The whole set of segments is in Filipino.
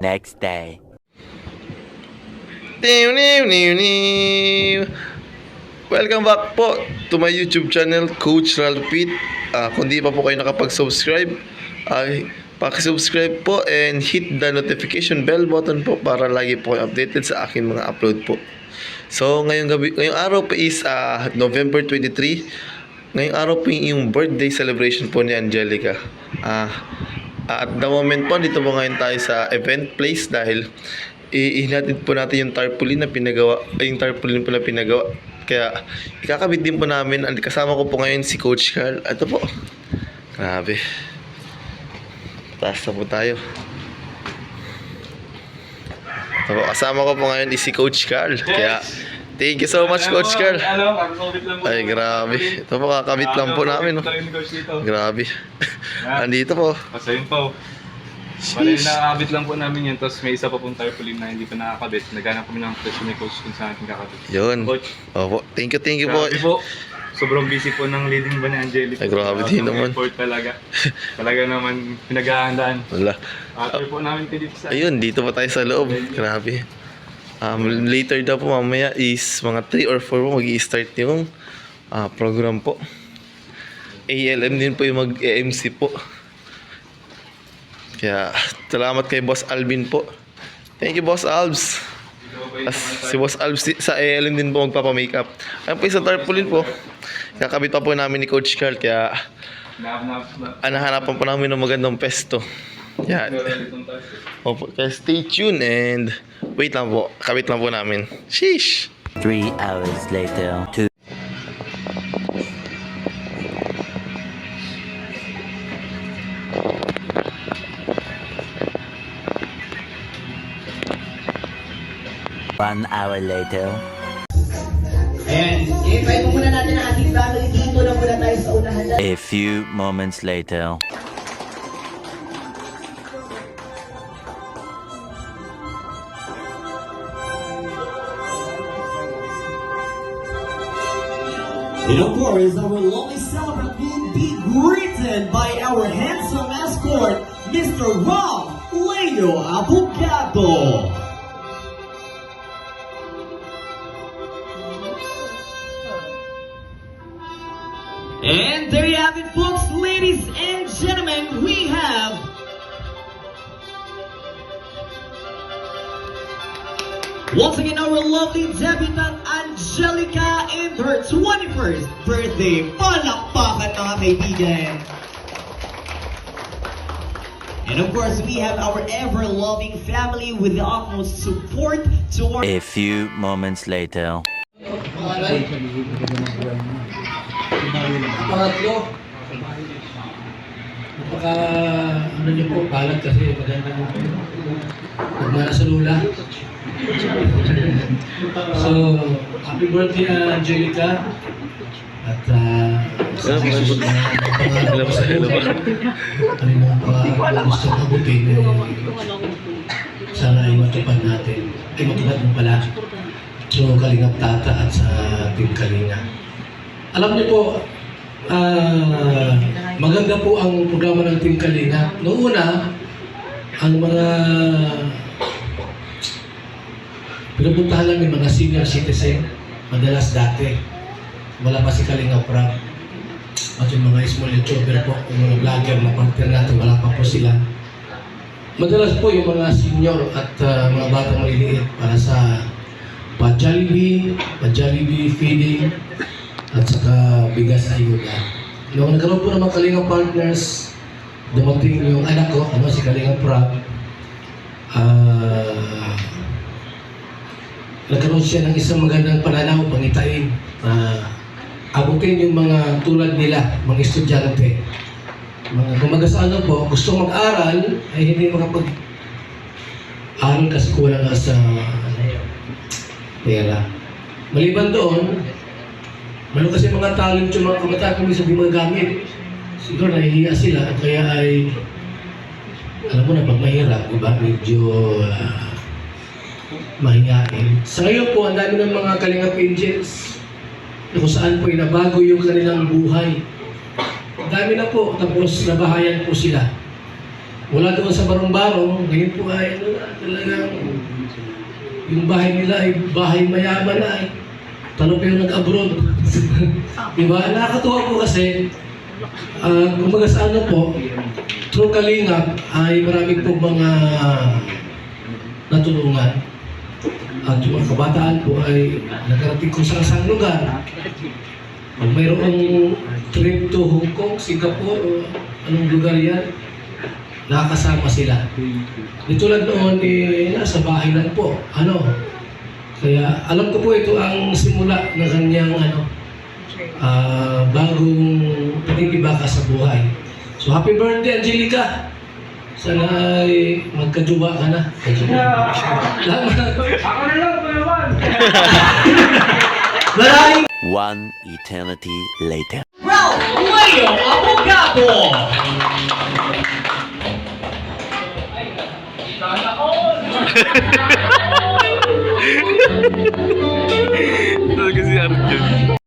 Next day. Welcome back po to my YouTube channel, Coach Ralpit. Kung di pa po kayo nakapag-subscribe, paki-subscribe po and hit the notification bell button po para lagi po kayo updated sa aking mga upload po. So, ngayong araw po is November 23. Ngayong araw po yung birthday celebration po ni Angelica. At the moment po, dito po ngayon tayo sa event place dahil ihinatid po natin yung tarpaulin na pinagawa. Kaya ikakabit din po namin. Kasama ko po ngayon si Coach Carl. Ito po. Grabe. Taas na po tayo. Ito po, kasama ko po ngayon is si Coach Carl. Kaya thank you so much, Coach Carl. Ay, grabe. Ito po, kakabit lang po namin. No? Grabe. Andito po. Pasayin po. Bale, nakakabit lang po namin yun. Tapos may isa pa pong tarpaulin na hindi pa nakakabit. Naghanap kami ng presyo ni Coach kung saan ating kakabit. Yun. Coach. Opo. Thank you po. Grabe po. Sobrang busy po ng leading ba ni Angelica. Ay, grabe din naman. Effort talaga. Talaga naman pinaghahandaan. Wala. After po namin pinip sa... Ayun, dito pa tayo sa loob. Grabe. Later daw po mamaya is mga 3 or 4 po mag-i-start yung program po. ALM din po yung mag-MC po. Kaya salamat kay Boss Alvin po. Thank you, Boss Alves. Si Boss Alves sa ALM din po magpapa-makeup. Ayun po isang tarpaulin po. Kakabit pa po namin ni Coach Carl. Kaya hanapan po namin ng magandang pesto. Yan. Opo, kaya stay tuned and wait lang po. Kabit lang po namin. Sheesh! 3 hours later. 1 hour later. Ayan, i-try mo muna natin ang ating plano. Dito na muna tayo sa unahan na. A few moments later. And of course, our lovely celebrant will be greeted by our handsome escort, Mr. Rob Leo Abogado. And there you have it, folks, ladies and gentlemen, we have once again our lovely debutant Angelica in her 21st birthday. Palakpakan mga kaibigan. And of course, we have our ever-loving family with the utmost support to our... A few moments later. Pangatlo, napaka ano niyo po, balag kasi maganda mo pagmana sa lula. So, happy birthday Angelica. At sa pangalan ko sa iyo, ano mga gusto ng abutin, sana ay matupad natin. Ay matupad mo pala. So, Kalingap Tata at sa Team Kalinga. Alam niyo po, maganda po ang programa ng Team Kalinga. Noong una, ang mga pinupuntahan lang ng mga senior citizen, madalas dati, wala pa si Kalinga Prab. At yung mga small YouTuber po, yung mga vlogger na partner natin, wala pa po sila. Madalas po yung mga senior at mga batang maliliit para sa pa-Jollibee feeding, at saka bigas na ayuda. Noong nagkaroon po ng mga Kalinga partners, dumating yung anak ko, si Kalinga Prab. Nagkaroon siya ng isang magandang pananaw, pangitain. Abutin yung mga tulad nila, mga estudyante. Mga gumagasano po, gusto mag-aral, ay hindi makapag-aral kasi kulang na sa pera. Maliban doon, meron kasi mga talent yung mga kabataan kung sabi mga gamit. Siguro nahihiya sila at kaya ay, alam mo na, pag mahirap, diba? Medyo mahihain. Sa ngayon po, ang dami ng mga Kalingap Angels na kung saan po inabago yung kanilang buhay. Ang dami na po, tapos nabahayan po sila. Wala doon sa barong-barong, ngayon po ay ano na, talagang yung bahay nila ay bahay mayaman na ay. Talo pa yung nag-abroad. Diba? Nakakatuwa po kasi, kumbaga sa ano po, through Kalingap ay marami po mga natulungan. At yung mga kabataan po ay nakarating kung saan lugar. Kung mayroong trip to Hong Kong, Singapore, o anong lugar yan, nakakasama sila. Di tulad noon, nasa bahay lang po. Kaya alam ko po ito ang simula ng kanyang bagong panibaka sa buhay. So happy birthday, Angelica! Sana ay magkajuba ka na. Salamat! Ako na lang, Kuyawan! Maraming One eternity later. Ralph Leo Abogado. Talaga si Arjun.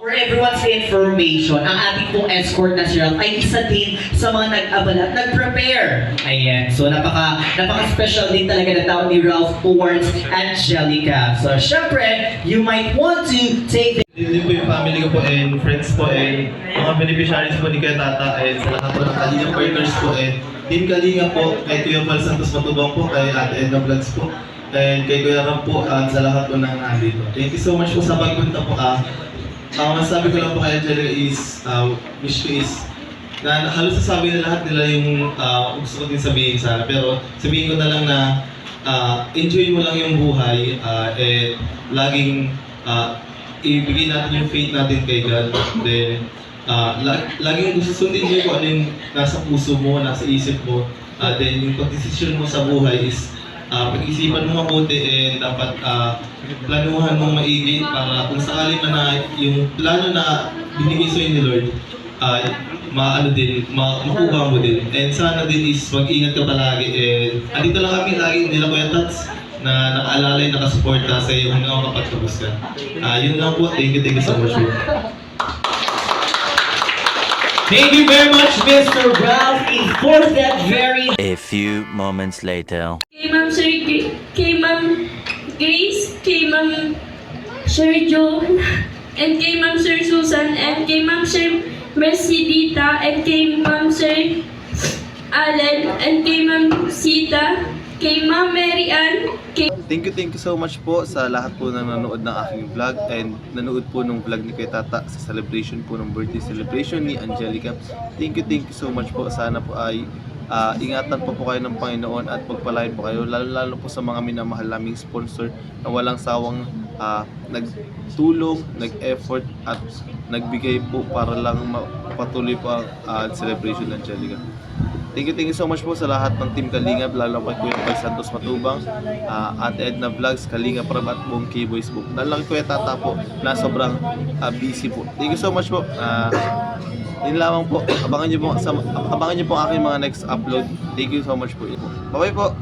For everyone's information, ang ating pong escort na si Ralph ay isa din sa mga nag-abala at nag-prepare. Ayan. So, napaka-special din talaga na tao ni Ralph towards Angelica. So, syempre, you might want to take Hindi po yung family ko po and friends po and mga beneficiaries po ni Kuya Tata and sa lahat po ng Kalinga partners po and Team Kalinga po, kay Kuya Val Santos Matubang po, kay Ate Edna Vlogs po and kay Kuya Ram po sa lahat po ng nandito. Thank you so much po sa pagpunta po. Masasabi ko lang po kay Angelica is, wish ko is, na halos sasabi na lahat nila yung gusto ko din sabihin sana. Pero sabihin ko na lang na enjoy mo lang yung buhay and laging ibigay natin yung faith natin kay God. Then, laging gusto sundin mo kung ano yung nasa puso mo, nasa isip mo. Then, yung pag-decision mo sa buhay is pag-isipan mo mabuti and dapat planuhan mong maigi para kung sakali man na yung plano na binigay sa'yo ni Lord, makuha mo din. And sana din is mag-ingat ka palagi. And andito lang kami lagi nila Kuya Tats na nakaalalay, nakasuporta sa iyo hanggang makapagtapos ka. Yun lang po. Thank you so much. Thank you very much, Mr. Ralph, for that very... A few moments later. Kay Ma'am Sir, kay Ma'am Grace, kay Ma'am Sir John, and kay Ma'am Sir Susan, and kay Ma'am Sir Mercedita, and kay Ma'am Sir Allen, and kay Ma'am Sita, kay Ma'am Mary Ann, kay... Thank you so much po sa lahat po na nanonood ng aking vlog and nanood po ng vlog ni Kuya Tata sa celebration po ng birthday celebration ni Angelica. Thank you so much po. Sana po ay ingatan po kayo ng Panginoon at pagpalain po kayo, lalo po sa mga minamahal naming sponsor na walang sawang nagtulong, nag-effort at nagbigay po para lang patuloy po ang celebration ng Angelica. Thank you so much po sa lahat ng Team Kalingap, lalo kay Kuya Val Santos Matubang, Ate Edna Vlogs, Kalinga Prab at buong K-Boys po. Lalo lang Kuya Tata po na sobrang busy po. Thank you so much po. Yun lamang po. Abangan niyo po ang aking mga next upload. Thank you so much po. Bye-bye po.